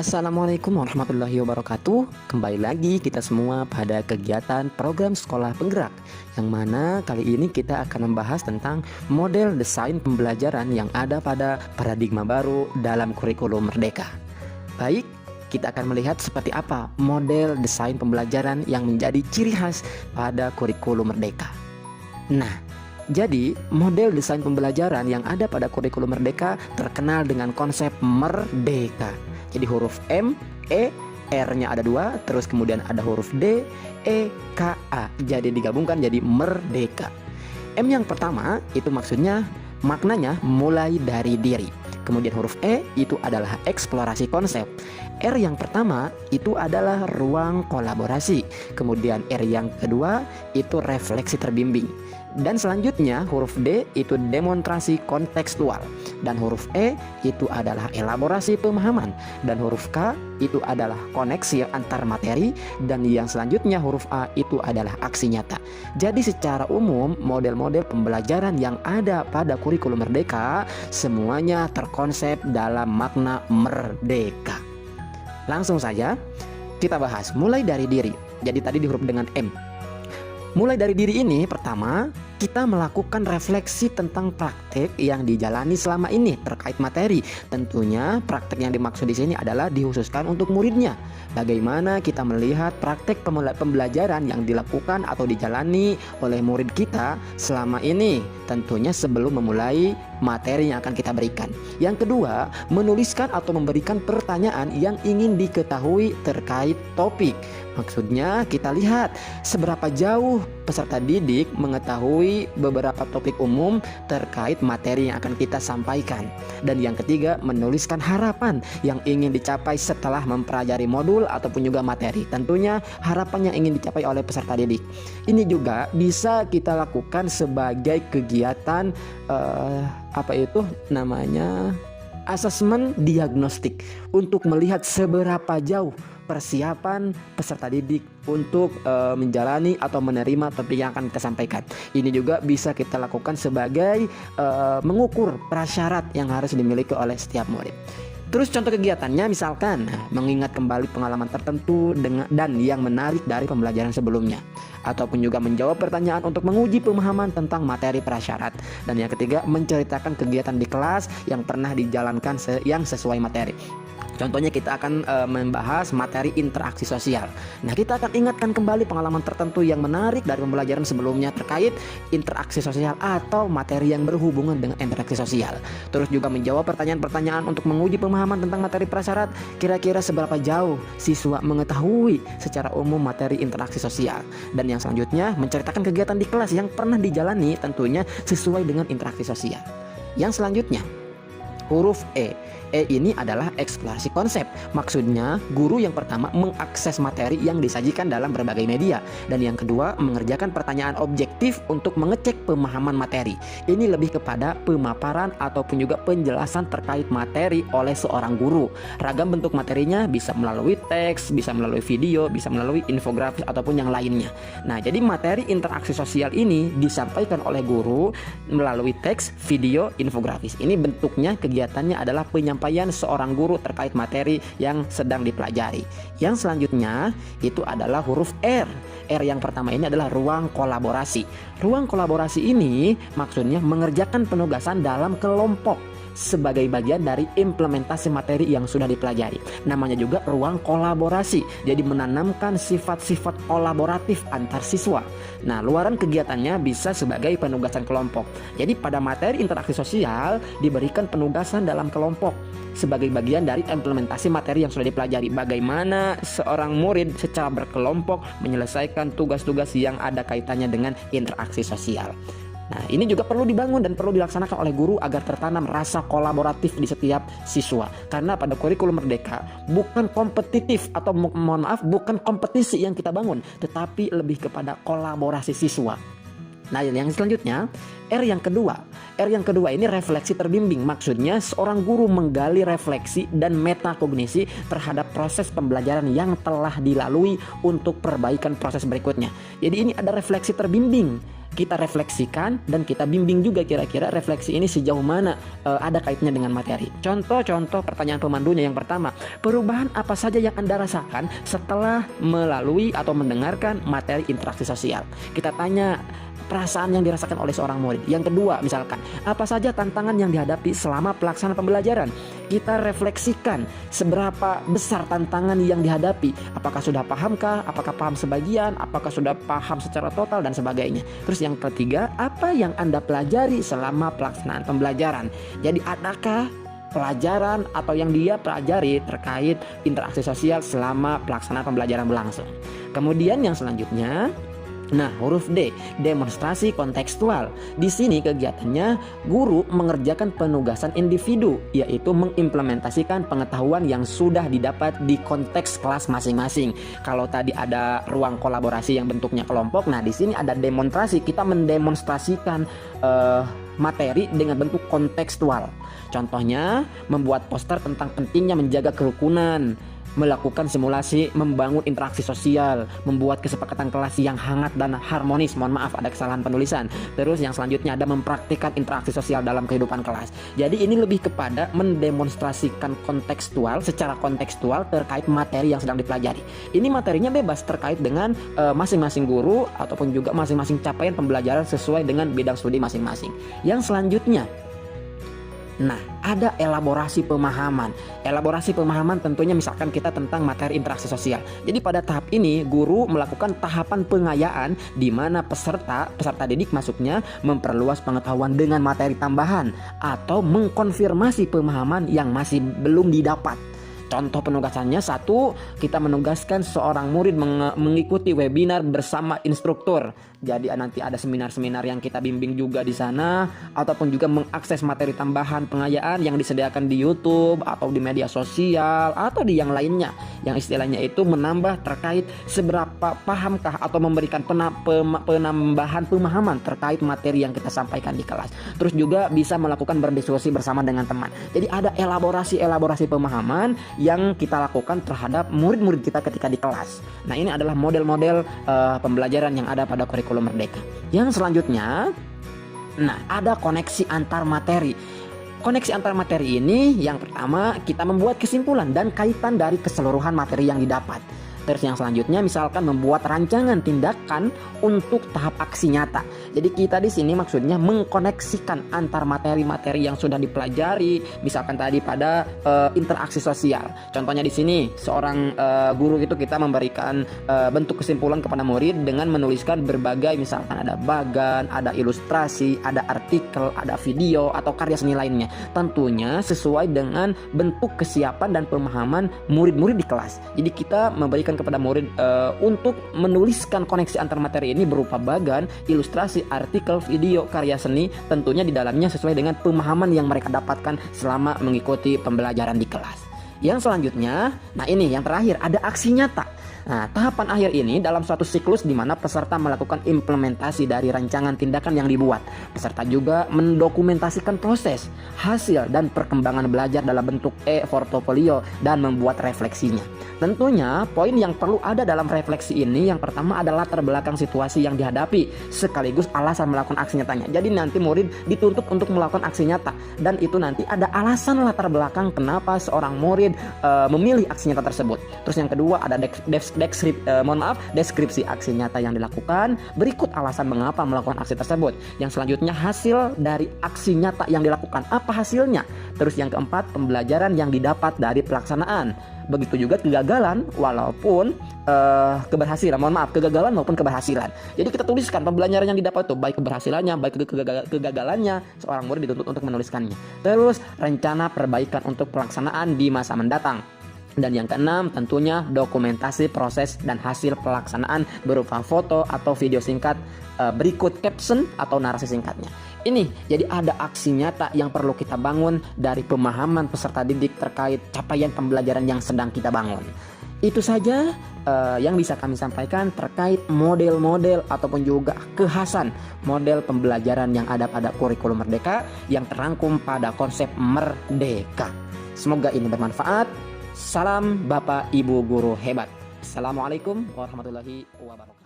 Assalamualaikum warahmatullahi wabarakatuh. Kembali lagi kita semua pada kegiatan program sekolah penggerak, yang mana kali ini kita akan membahas tentang model desain pembelajaran yang ada pada paradigma baru dalam kurikulum Merdeka. Baik, kita akan melihat seperti apa model desain pembelajaran yang menjadi ciri khas pada kurikulum Merdeka. Nah, jadi model desain pembelajaran yang ada pada kurikulum Merdeka terkenal dengan konsep merdeka. Jadi huruf M, E, R-nya ada 2, terus kemudian ada huruf D, E, K, A. Jadi digabungkan jadi merdeka. M yang pertama itu maksudnya maknanya mulai dari diri. Kemudian huruf E itu adalah eksplorasi konsep. R yang pertama itu adalah ruang kolaborasi. Kemudian R yang kedua itu refleksi terbimbing. Dan selanjutnya huruf D itu demonstrasi kontekstual. Dan huruf E itu adalah elaborasi pemahaman. Dan huruf K itu adalah koneksi antar materi. Dan yang selanjutnya huruf A itu adalah aksi nyata. Jadi secara umum model-model pembelajaran yang ada pada kurikulum Merdeka semuanya terkonsep dalam makna merdeka. Langsung saja kita bahas mulai dari diri. Jadi tadi di huruf dengan M. Mulai dari diri ini pertama kita melakukan refleksi tentang praktek yang dijalani selama ini terkait materi. Tentunya praktek yang dimaksud di sini adalah dikhususkan untuk muridnya. Bagaimana kita melihat praktek pembelajaran yang dilakukan atau dijalani oleh murid kita selama ini, tentunya sebelum memulai materi yang akan kita berikan. Yang kedua, menuliskan atau memberikan pertanyaan yang ingin diketahui terkait topik. Maksudnya kita lihat seberapa jauh peserta didik mengetahui beberapa topik umum terkait materi yang akan kita sampaikan. Dan yang ketiga, menuliskan harapan yang ingin dicapai setelah mempelajari modul ataupun juga materi. Tentunya harapan yang ingin dicapai oleh peserta didik. Ini juga bisa kita lakukan sebagai kegiatan asesmen diagnostik untuk melihat seberapa jauh persiapan peserta didik untuk menjalani atau menerima topik yang akan kita sampaikan. Ini juga bisa kita lakukan sebagai mengukur prasyarat yang harus dimiliki oleh setiap murid. Terus contoh kegiatannya misalkan mengingat kembali pengalaman tertentu dan yang menarik dari pembelajaran sebelumnya, ataupun juga menjawab pertanyaan untuk menguji pemahaman tentang materi prasyarat. Dan yang ketiga, menceritakan kegiatan di kelas yang pernah dijalankan yang sesuai materi. Contohnya kita akan membahas materi interaksi sosial. Nah, kita akan ingatkan kembali pengalaman tertentu yang menarik dari pembelajaran sebelumnya terkait interaksi sosial atau materi yang berhubungan dengan interaksi sosial. Terus juga menjawab pertanyaan-pertanyaan untuk menguji pemahaman tentang materi prasyarat. Kira-kira seberapa jauh siswa mengetahui secara umum materi interaksi sosial. Dan yang selanjutnya menceritakan kegiatan di kelas yang pernah dijalani tentunya sesuai dengan interaksi sosial. Yang selanjutnya huruf E. E ini adalah eksplorasi konsep. Maksudnya guru yang pertama mengakses materi yang disajikan dalam berbagai media. Dan yang kedua mengerjakan pertanyaan objektif untuk mengecek pemahaman materi. Ini lebih kepada pemaparan ataupun juga penjelasan terkait materi oleh seorang guru. Ragam bentuk materinya bisa melalui teks, bisa melalui video, bisa melalui infografis ataupun yang lainnya. Nah, jadi materi interaksi sosial ini disampaikan oleh guru melalui teks, video, infografis. Ini bentuknya kegiatannya adalah penyampaian seorang guru terkait materi yang sedang dipelajari. Yang selanjutnya itu adalah huruf R. R yang pertama ini adalah ruang kolaborasi. Ruang kolaborasi ini maksudnya mengerjakan penugasan dalam kelompok sebagai bagian dari implementasi materi yang sudah dipelajari. Namanya juga ruang kolaborasi. Jadi menanamkan sifat-sifat kolaboratif antar siswa. Nah, luaran kegiatannya bisa sebagai penugasan kelompok. Jadi pada materi interaksi sosial diberikan penugasan dalam kelompok sebagai bagian dari implementasi materi yang sudah dipelajari. Bagaimana seorang murid secara berkelompok menyelesaikan tugas-tugas yang ada kaitannya dengan interaksi sosial. Nah, ini juga perlu dibangun dan perlu dilaksanakan oleh guru agar tertanam rasa kolaboratif di setiap siswa. Karena pada kurikulum Merdeka bukan kompetitif atau bukan kompetisi yang kita bangun, tetapi lebih kepada kolaborasi siswa. Nah, yang selanjutnya R yang kedua. R yang kedua ini refleksi terbimbing. Maksudnya seorang guru menggali refleksi dan metakognisi terhadap proses pembelajaran yang telah dilalui untuk perbaikan proses berikutnya. Jadi ini ada refleksi terbimbing kita refleksikan dan kita bimbing juga kira-kira refleksi ini sejauh mana ada kaitannya dengan materi. Contoh-contoh pertanyaan pemandunya yang pertama, perubahan apa saja yang Anda rasakan setelah melalui atau mendengarkan materi interaksi sosial? Kita tanya perasaan yang dirasakan oleh seorang murid. Yang kedua, misalkan, apa saja tantangan yang dihadapi selama pelaksanaan pembelajaran? Kita refleksikan seberapa besar tantangan yang dihadapi. Apakah sudah pahamkah? Apakah paham sebagian? Apakah sudah paham secara total dan sebagainya? Terus yang ketiga, apa yang Anda pelajari selama pelaksanaan pembelajaran? Jadi adakah pelajaran atau yang dia pelajari terkait interaksi sosial selama pelaksanaan pembelajaran berlangsung? Kemudian yang selanjutnya, nah, huruf D, demonstrasi kontekstual. Di sini kegiatannya guru mengerjakan penugasan individu, yaitu mengimplementasikan pengetahuan yang sudah didapat di konteks kelas masing-masing. Kalau tadi ada ruang kolaborasi yang bentuknya kelompok, nah di sini ada demonstrasi, kita mendemonstrasikan materi dengan bentuk kontekstual. Contohnya, membuat poster tentang pentingnya menjaga kerukunan, melakukan simulasi, membangun interaksi sosial, membuat kesepakatan kelas yang hangat dan harmonis. Mohon maaf ada kesalahan penulisan. Terus yang selanjutnya ada mempraktikkan interaksi sosial dalam kehidupan kelas. Jadi ini lebih kepada mendemonstrasikan kontekstual, secara kontekstual terkait materi yang sedang dipelajari. Ini materinya bebas terkait dengan masing-masing guru ataupun juga masing-masing capaian pembelajaran sesuai dengan bidang studi masing-masing. Yang selanjutnya, nah, ada elaborasi pemahaman. Elaborasi pemahaman tentunya misalkan kita tentang materi interaksi sosial. Jadi pada tahap ini guru melakukan tahapan pengayaan di mana peserta didik masuknya memperluas pengetahuan dengan materi tambahan atau mengkonfirmasi pemahaman yang masih belum didapat. Contoh penugasannya, satu, kita menugaskan seorang murid mengikuti webinar bersama instruktur. Jadi nanti ada seminar-seminar yang kita bimbing juga di sana, ataupun juga mengakses materi tambahan pengayaan yang disediakan di YouTube atau di media sosial atau di yang lainnya, yang istilahnya itu menambah terkait seberapa pahamkah atau memberikan penambahan pemahaman terkait materi yang kita sampaikan di kelas. Terus juga bisa melakukan berdiskusi bersama dengan teman. Jadi ada elaborasi pemahaman yang kita lakukan terhadap murid-murid kita ketika di kelas. Nah, ini adalah model-model pembelajaran yang ada pada kurikulum Merdeka. Yang selanjutnya, nah, ada koneksi antar materi. Koneksi antar materi ini yang pertama, kita membuat kesimpulan dan kaitan dari keseluruhan materi yang didapat. Terus yang selanjutnya misalkan membuat rancangan tindakan untuk tahap aksi nyata. Jadi kita di sini maksudnya mengkoneksikan antar materi-materi yang sudah dipelajari, misalkan tadi pada interaksi sosial. Contohnya di sini seorang guru itu kita memberikan bentuk kesimpulan kepada murid dengan menuliskan berbagai, misalkan ada bagan, ada ilustrasi, ada artikel, ada video atau karya seni lainnya. Tentunya sesuai dengan bentuk kesiapan dan pemahaman murid-murid di kelas. Jadi kita memberikan kepada murid untuk menuliskan koneksi antar materi ini berupa bagan, ilustrasi, artikel, video, karya seni, tentunya di dalamnya sesuai dengan pemahaman yang mereka dapatkan selama mengikuti pembelajaran di kelas. Yang selanjutnya, nah ini yang terakhir, ada aksi nyata. Nah, tahapan akhir ini dalam suatu siklus di mana peserta melakukan implementasi dari rancangan tindakan yang dibuat. Peserta juga mendokumentasikan proses, hasil, dan perkembangan belajar dalam bentuk e-portfolio dan membuat refleksinya. Tentunya poin yang perlu ada dalam refleksi ini yang pertama adalah latar belakang situasi yang dihadapi sekaligus alasan melakukan aksi nyatanya. Jadi nanti murid dituntut untuk melakukan aksi nyata dan itu nanti ada alasan latar belakang kenapa seorang murid memilih aksi nyata tersebut. Terus yang kedua ada deskripsi aksi nyata yang dilakukan, berikut alasan mengapa melakukan aksi tersebut. Yang selanjutnya hasil dari aksi nyata yang dilakukan, apa hasilnya. Terus yang keempat pembelajaran yang didapat dari pelaksanaan. Begitu juga kegagalan walaupun keberhasilan, kegagalan maupun keberhasilan. Jadi kita tuliskan pembelajaran yang didapat itu, baik keberhasilannya, baik kegagalannya, seorang murid dituntut untuk menuliskannya. Terus rencana perbaikan untuk pelaksanaan di masa mendatang. Dan yang keenam tentunya dokumentasi proses dan hasil pelaksanaan berupa foto atau video singkat berikut caption atau narasi singkatnya. Ini jadi ada aksi nyata yang perlu kita bangun dari pemahaman peserta didik terkait capaian pembelajaran yang sedang kita bangun. Itu saja yang bisa kami sampaikan terkait model-model ataupun juga kekhasan model pembelajaran yang ada pada kurikulum Merdeka yang terangkum pada konsep Merdeka. Semoga ini bermanfaat. Salam Bapak Ibu guru hebat. Assalamualaikum warahmatullahi wabarakatuh.